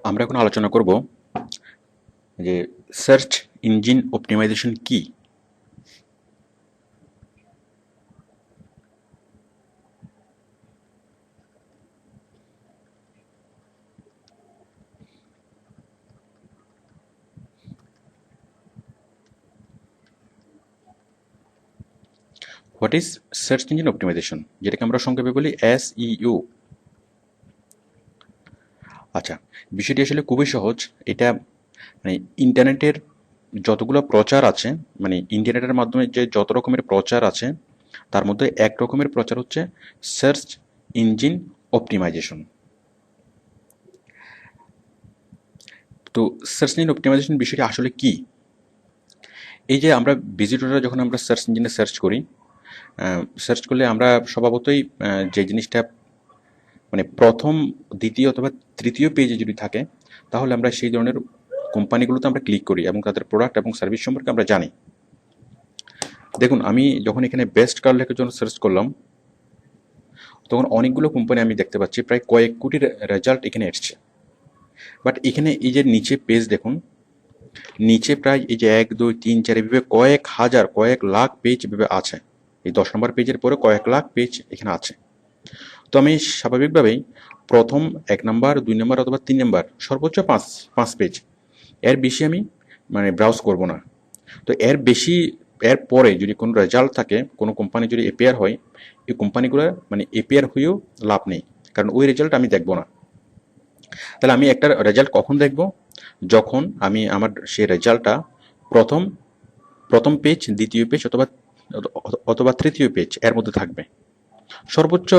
আমরা এখন আলোচনা করব যে সার্চ ইঞ্জিন অপটিমাইজেশন কি। What is search engine optimisation, যেটাকে আমরা সংক্ষেপে বলি SEO। আচ্ছা, বিষয়টি আসলে খুবই সহজ। এটা মানে ইন্টারনেটের যতগুলো প্রচার আছে, মানে ইন্টারনেটের মাধ্যমে যে যত রকমের প্রচার আছে তার মধ্যে এক রকমের প্রচার হচ্ছে সার্চ ইঞ্জিন অপটিমাইজেশন। তো সার্চ ইঞ্জিন অপটিমাইজেশন বিষয়টি আসলে কি? এই যে আমরা ভিজিটররা যখন আমরা সার্চ ইঞ্জিনে সার্চ করি, সার্চ করলে আমরা স্বভাবতই যে জিনিসটা মানে প্রথম, দ্বিতীয় অথবা তৃতীয় পেজে যদি থাকে, তাহলে আমরা সেই ধরনের কোম্পানিগুলোতে আমরা ক্লিক করি এবং তাদের প্রোডাক্ট এবং সার্ভিস সম্পর্কে আমরা জানি। দেখুন, আমি যখন এখানে বেস্ট কার লেখার জন্য সার্চ করলাম, তখন অনেকগুলো কোম্পানি আমি দেখতে পাচ্ছি, প্রায় কয়েক কোটির রেজাল্ট এখানে এসছে। বাট এখানে এই যে নিচে পেজ দেখুন, নিচে প্রায় এই যে 1 2 3 4 এভাবে কয়েক হাজার, কয়েক লাখ পেজ এভাবে আছে। এই 10 নম্বর পেজের পরে কয়েক লাখ পেজ এখানে আছে। তো আমি স্বাভাবিকভাবেই প্রথম 1 নম্বর, 2 নম্বর অথবা 3 নম্বর, সর্বোচ্চ পাঁচ পাঁচ পেজ, এর বেশি আমি মানে ব্রাউজ করব না। তো এর বেশি, এর পরে যদি কোনো রেজাল্ট থাকে, কোনো কোম্পানি যদি এপিয়ার হয়, এই কোম্পানিগুলো মানে এপিয়ার হয়েও লাভ নেই, কারণ ওই রেজাল্ট আমি দেখব না। তাহলে আমি একটা রেজাল্ট কখন দেখব? যখন আমি আমার সেই রেজাল্টটা প্রথম প্রথম পেজ, দ্বিতীয় পেজ অথবা অথবা তৃতীয় পেজ এর মধ্যে থাকবে, সর্বোচ্চ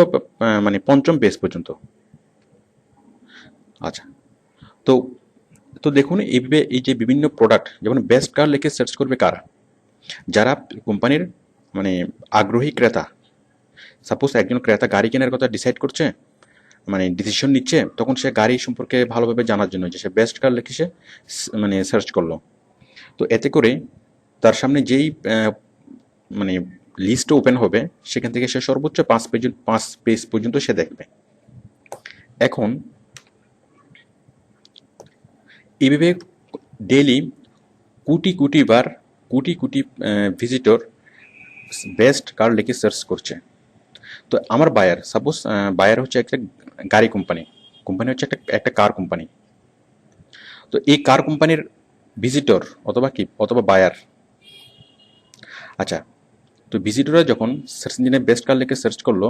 মানে পঞ্চম পেজ পর্যন্ত। আচ্ছা, তো তো দেখুন, এইভাবে এই যে বিভিন্ন প্রোডাক্ট, যেমন বেস্ট কার লিখে সার্চ করবে কারা? যারা কোম্পানির মানে আগ্রহী ক্রেতা। সাপোজ একজন ক্রেতা গাড়ি কেনার কথা ডিসাইড করছে, মানে ডিসিশন নিচ্ছে, তখন সে গাড়ি সম্পর্কে ভালোভাবে জানার জন্য যে সে বেস্ট কার লিখে সে মানে সার্চ করলো। তো এতে করে তার সামনে যেই মানে লিস্ট ওপেন হবে, সেখান থেকে সে সর্বোচ্চ 5 পেজ পর্যন্ত সে দেখবে। এখন এইভাবে ডেইলি কোটি কোটি বার, crore crore visitor best car লিখে সার্চ করছে। তো আমার বায়ার, সাপোজ বায়ার হচ্ছে একটা গাড়ি কোম্পানি, কোম্পানি হচ্ছে একটা একটা কার কোম্পানি। তো এই কার কোম্পানির ভিজিটর অথবা কি অথবা বায়ার। আচ্ছা, তো ভিজিটররা যখন সার্চ ইঞ্জিনে বেস্ট কার লিখে সার্চ করলো,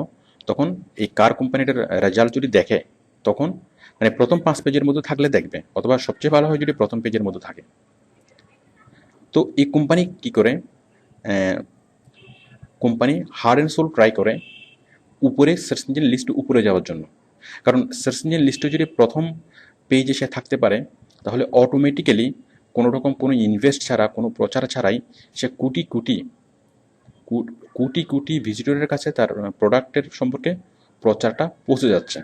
তখন এই কার কোম্পানিটার রেজাল্ট যদি দেখে, তখন মানে প্রথম 5 পেজের মধ্যে থাকলে দেখবে, অথবা সবচেয়ে ভালো হয় যদি প্রথম পেজের মধ্যে থাকে। তো এই কোম্পানি কি করে? Company hard and soul try করে উপরে সার্চ ইঞ্জিন লিস্টে উপরে যাওয়ার জন্য। কারণ সার্চ ইঞ্জিন লিস্টে যদি প্রথম পেজে সে থাকতে পারে, তাহলে অটোমেটিক্যালি কোনো রকম কোনো ইনভেস্ট ছাড়া, কোনো প্রচার ছাড়াই সে কোটি কোটি কোটি কোটি ভিজিটরের কাছে তার প্রোডাক্টের সম্পর্কে প্রচারটা পৌঁছে যাচ্ছে।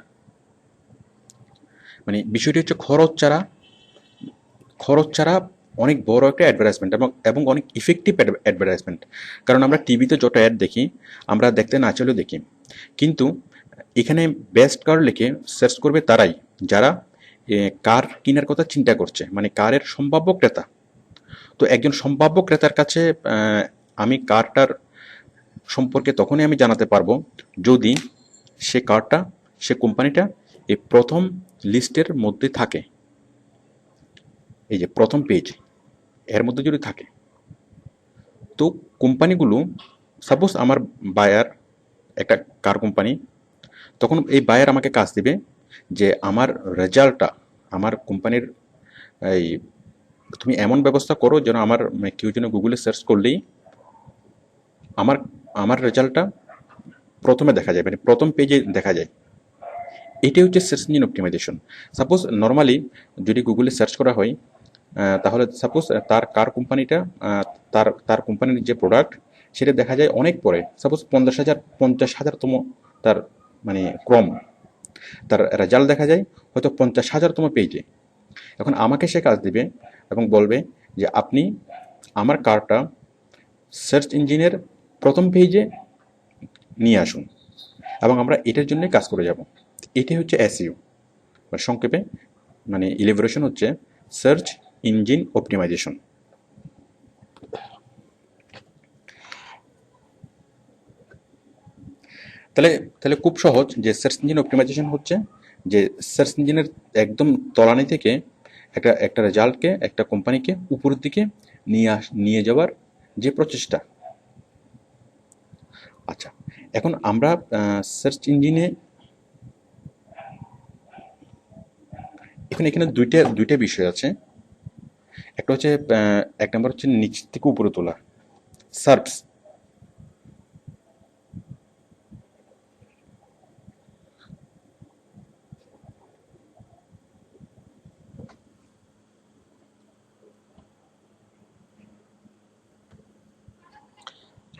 মানে বিষয়টি হচ্ছে খরচ ছাড়া অনেক বড় একটা অ্যাডভার্টাইজমেন্ট, এবং এবং অনেক ইফেক্টিভ অ্যাডভার্টাইজমেন্ট। কারণ আমরা টিভিতে যত অ্যাড দেখি, আমরা দেখতে না চাইলেও দেখি, কিন্তু এখানে বেস্ট কার লিখে সার্চ করবে তারাই যারা কার কেনার কথা চিন্তা করছে, মানে কারের সম্ভাব্য ক্রেতা। তো একজন সম্ভাব্য ক্রেতার কাছে আমি কারটার সম্পর্কে তখনই আমি জানাতে পারবো, যদি সে কারটা, সে কোম্পানিটা এই প্রথম লিস্টের মধ্যে থাকে। এই যে প্রথম পেজ, এর মধ্যে যদি থাকে, তো কোম্পানিগুলো, সাপোজ আমার বায়ার একটা কার কোম্পানি, তখন এই বায়ার আমাকে কাজ দিবে যে আমার রেজাল্টটা, আমার কোম্পানির এই, তুমি এমন ব্যবস্থা করো যেন আমার কেউ যেন গুগলে সার্চ করলেই আমার আমার রেজাল্টটা প্রথমে দেখা যায়, মানে প্রথম পেজে দেখা যায়। এটাই হচ্ছে search engine optimisation. Suppose normally যদি গুগলে সার্চ করা হয়, তাহলে সাপোজ তার কার কোম্পানিটা, তার তার কোম্পানির যে প্রোডাক্ট, সেটা দেখা যায় অনেক পরে, সাপোজ 50,000তম তার মানে ক্রম, তার রেজাল্ট দেখা যায় হয়তো 50,000তম পেজে। এখন আমাকে সে কাজ দিবে এবং বলবে যে আপনি আমার কারটা সার্চ ইঞ্জিনের প্রথম পেজে নিয়ে আসুন, এবং আমরা এটার জন্যই কাজ করে যাব। এটাই হচ্ছে এসইও, সংক্ষেপে মানে ইলিভারেশন হচ্ছে সার্চ ইঞ্জিন অপটিমাইজেশন। তাহলে তাহলে খুব সহজ যে সার্চ ইঞ্জিন অপটিমাইজেশন হচ্ছে যে সার্চ ইঞ্জিনের একদম তলানি থেকে একটা একটা রেজাল্টকে, একটা কোম্পানিকে উপরের দিকে নিয়ে যাওয়ার যে প্রচেষ্টা। আচ্ছা, এখন আমরা সার্চ ইঞ্জিনে এখানে দুইটা বিষয় আছে। একটা হচ্ছে এক নম্বর হচ্ছে নিচ থেকে উপরে তোলা, সার্ভস।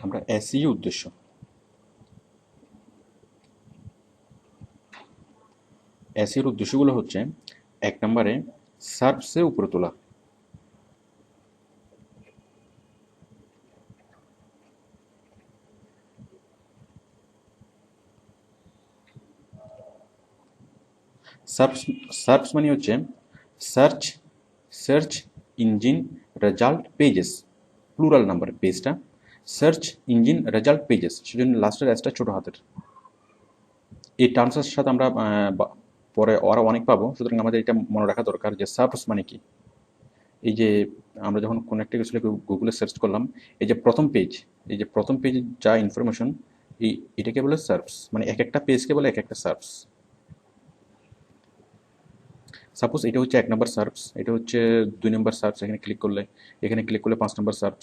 আমরা এসইও উদ্দেশ্য, এসইওর উদ্দেশ্যগুলো হচ্ছে এক নম্বরে সার্ভসের উপরে তোলা, সার্চ সার্চ মানে হচ্ছে search search engine result pages, plural number পেজটা, সার্চ ইঞ্জিন রেজাল্ট পেজেস, সেজন্য লাস্টের এসটা ছোট হাতের। এই টার্মসের সাথে আমরা পরে আরও অনেক পাবো, সুতরাং আমাদের এটা মনে রাখা দরকার যে সার্চ মানে কি। এই যে আমরা যখন কোনো একটা কিছু গুগলে সার্চ করলাম, এই যে প্রথম পেজ, এই যে প্রথম পেজে যা ইনফরমেশন, এটাকে বলে সার্চ, মানে এক একটা পেজকে বলে এক একটা সার্চ। সাপোজ এটা হচ্ছে 1 নম্বর সার্চ, এটা হচ্ছে 2 নম্বর সার্চ, এখানে ক্লিক করলে 5 নম্বর সার্চ।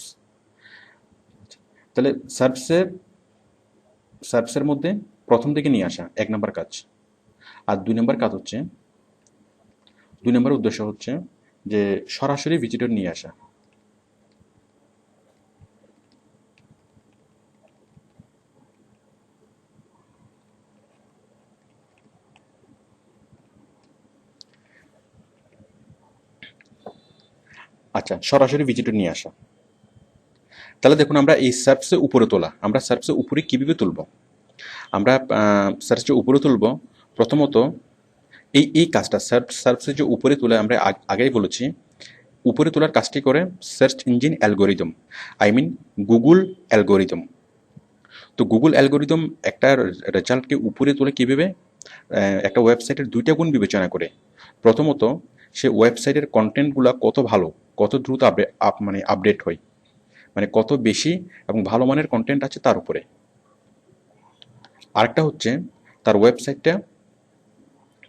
তাহলে সার্চের মধ্যে প্রথম দিকে নিয়ে আসা 1 নম্বর কাজ, আর 2 নম্বর কাজ হচ্ছে, 2 নম্বর উদ্দেশ্য হচ্ছে যে সরাসরি ভিজিটর নিয়ে আসা। আচ্ছা, সরাসরি ভিজিটর নিয়ে আসা। তাহলে দেখুন, আমরা এই সার্চে উপরে তোলা, আমরা সার্চে উপরে কীভাবে তুলব? আমরা সার্চের উপরে তুলব প্রথমত এই কাজটা, সার্চে যে উপরে তুলে, আমরা আগেই বলেছি উপরে তোলার কাজটি করে search engine algorithm, I mean Google algorithm. তো গুগল অ্যালগোরিদম একটা রেজাল্টকে উপরে তুলে কীভাবে? একটা ওয়েবসাইটের 2টা গুণ বিবেচনা করে। প্রথমত, সে ওয়েবসাইটের কন্টেন্টগুলো কত ভালো, কত দ্রুত মানে আপডেট হয়, মানে কত বেশি এবং ভালো মানের কন্টেন্ট আছে তার উপরে। আরেকটা হচ্ছে তার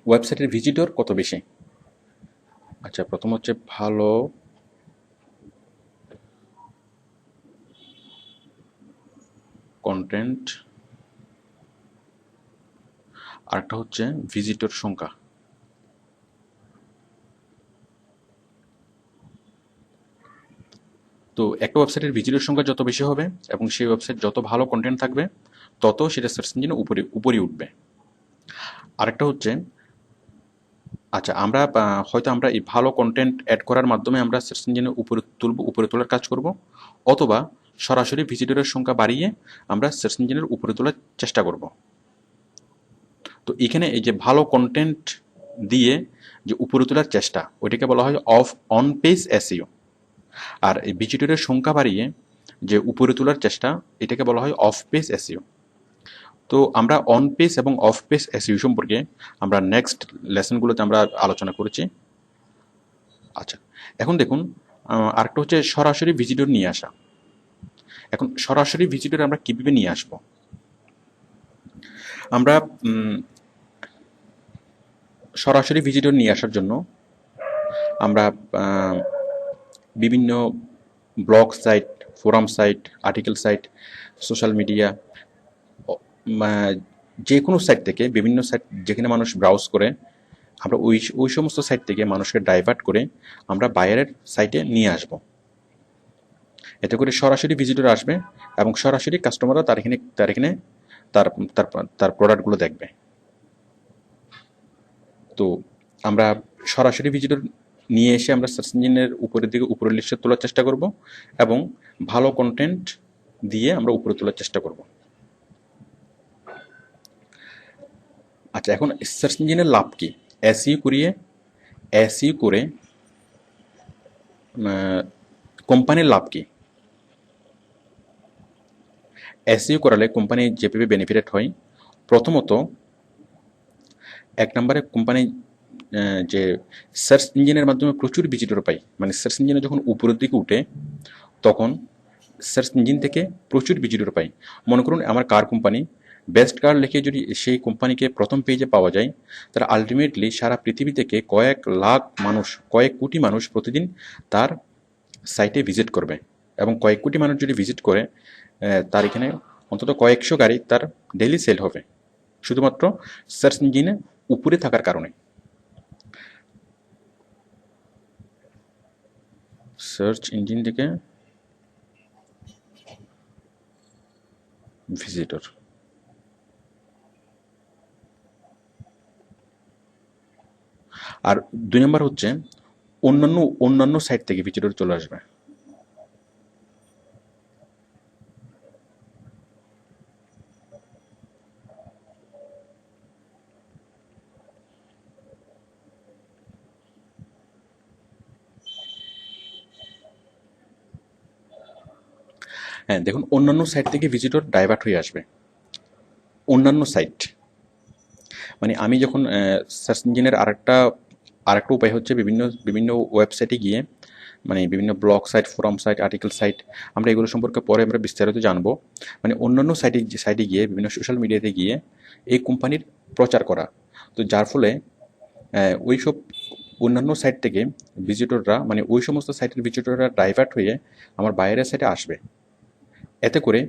ওয়েবসাইটের ভিজিটর কত বেশি। আচ্ছা, প্রথম হচ্ছে ভালো কন্টেন্ট, আরেকটা হচ্ছে ভিজিটর সংখ্যা। তো একটা ওয়েবসাইটের ভিজিটর সংখ্যা যত বেশি হবে এবং সেই ওয়েবসাইট যত ভালো কন্টেন্ট থাকবে, তত সেটা সার্চ ইঞ্জিনে উপরে উঠবে। আরেকটা হচ্ছে, আচ্ছা আমরা হয়তো আমরা এই ভালো কন্টেন্ট অ্যাড করার মাধ্যমে আমরা সার্চ ইঞ্জিনে উপরে তোলার কাজ করব, অথবা সরাসরি ভিজিটরের সংখ্যা বাড়িয়ে আমরা সার্চ ইঞ্জিনের উপরে তোলার চেষ্টা করব। তো এখানে এই যে ভালো কন্টেন্ট দিয়ে যে উপরে তোলার চেষ্টা, ওইটাকে বলা হয় অন পেজ এসইও। আর এই ভিজিটরের সংখ্যা বাড়িয়ে যে উপরে তোলার চেষ্টা, এটাকে বলা হয় অফ পেজ এসইও। তো আমরা অন পেজ এবং অফ পেজ এসইও সম্পর্কে আমরা নেক্সট লেসনগুলোতে আমরা আলোচনা করেছি। আচ্ছা, এখন দেখুন, আরেকটা হচ্ছে সরাসরি ভিজিটর নিয়ে আসা। এখন সরাসরি ভিজিটর আমরা কীভাবে নিয়ে আসব? আমরা সরাসরি ভিজিটর নিয়ে আসার জন্য আমরা বিভিন্ন blog site, forum site, article site, social media, যে কোনো সাইট থেকে, বিভিন্ন সাইট যেখানে মানুষ ব্রাউজ করে, আমরা ওই সমস্ত সাইট থেকে মানুষকে ডাইভার্ট করে আমরা বায়ারের সাইটে নিয়ে আসব। এতে করে সরাসরি ভিজিটর আসবে এবং সরাসরি কাস্টমাররা তার এখানে তার প্রোডাক্টগুলো দেখবে। তো আমরা সরাসরি ভিজিটর নিয়ে এসে আমরা সার্চ ইঞ্জিনের উপরের লিস্টে তোলার চেষ্টা করব এবং ভালো কন্টেন্ট দিয়ে আমরা উপরে তোলার চেষ্টা করব। আচ্ছা, এখন সার্চ ইঞ্জিনের লাভ কি? এসইও করিয়ে এসইও করে কোম্পানির লাভ কি? এসইও করালে কোম্পানি যেভাবে বেনিফিটেড হয়, প্রথমত এক নম্বরে কোম্পানি যে সার্চ ইঞ্জিনের মাধ্যমে প্রচুর ভিজিটর পায়, মানে সার্চ ইঞ্জিনে যখন উপরের দিকে উঠে তখন সার্চ ইঞ্জিন থেকে প্রচুর ভিজিটর পাই। মনে করুন আমার কার কোম্পানি, বেস্ট কার লিখে যদি সেই কোম্পানিকে প্রথম পেজে পাওয়া যায়, তারা আলটিমেটলি সারা পৃথিবী থেকে কয়েক লাখ মানুষ, কয়েক কোটি মানুষ প্রতিদিন তার সাইটে ভিজিট করবে। এবং কয়েক কোটি মানুষ যদি ভিজিট করে, তার এখানে অন্তত কয়েকশো গাড়ি তার ডেইলি সেল হবে, শুধুমাত্র সার্চ ইঞ্জিনে উপরে থাকার কারণে। সার্চ ইঞ্জিন থেকে ভিজিটর। আর 2 নম্বর হচ্ছে অন্যান্য সাইট থেকে ভিজিটর চলে আসবে। হ্যাঁ, দেখুন অন্যান্য সাইট থেকে ভিজিটর ডাইভার্ট হয়ে আসবে। অন্যান্য সাইট মানে আমি যখন সার্চ ইঞ্জিনের আরেকটা উপায় হচ্ছে বিভিন্ন বিভিন্ন ওয়েবসাইটে গিয়ে, মানে বিভিন্ন blog site, forum site, article site, আমরা এগুলো সম্পর্কে পরে আমরা বিস্তারিত জানবো। মানে অন্যান্য সাইটে গিয়ে, বিভিন্ন সোশ্যাল মিডিয়াতে গিয়ে এই কোম্পানির প্রচার করা। তো যার ফলে ওই সব অন্যান্য সাইট থেকে ভিজিটররা, মানে ওই সমস্ত সাইটের ভিজিটররা ডাইভার্ট হয়ে আমার বাইরের সাইটে আসবে। এতে করে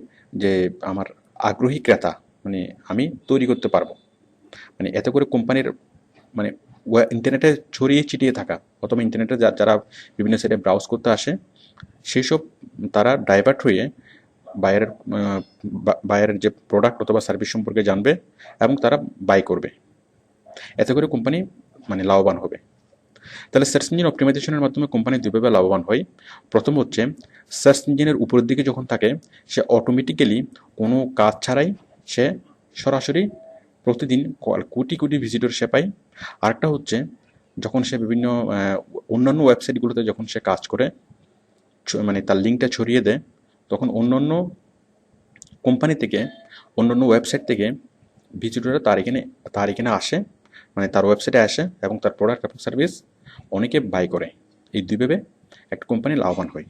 যে আমার আগ্রহী ক্রেতা, মানে আমি তৈরি করতে পারবো। মানে এতে করে কোম্পানির, মানে ইন্টারনেটে ছড়িয়ে ছিটিয়ে থাকা, অথবা ইন্টারনেটে যারা বিভিন্ন সাইটে ব্রাউজ করতে আসে, সেই সব তারা ডাইভার্ট হয়ে বায়ারের যে প্রোডাক্ট অথবা সার্ভিস সম্পর্কে জানবে এবং তারা বাই করবে। এতে করে কোম্পানি মানে লাভবান হবে। তাহলে সার্চ ইঞ্জিন অপটিমাইজেশনের মাধ্যমে কোম্পানি দুইভাবে লাভবান হয়। প্রথম হচ্ছে, সার্চ ইঞ্জিনের উপরের দিকে যখন থাকে, সে অটোমেটিক্যালি কোনো কাজ ছাড়াই সে সরাসরি প্রতিদিন কোটি কোটি ভিজিটর সে পায়। আরেকটা হচ্ছে, যখন সে বিভিন্ন অন্যান্য ওয়েবসাইটগুলোতে যখন সে কাজ করে, মানে তার লিঙ্কটা ছড়িয়ে দেয়, তখন অন্যান্য কোম্পানি থেকে, অন্যান্য ওয়েবসাইট থেকে ভিজিটররা তার এখানে আসে, মানে তার ওয়েবসাইটে আসে এবং তার প্রোডাক্ট এবং সার্ভিস অনেকে বাই করে। এই দুইভাবে একটা কোম্পানি লাভবান হয়।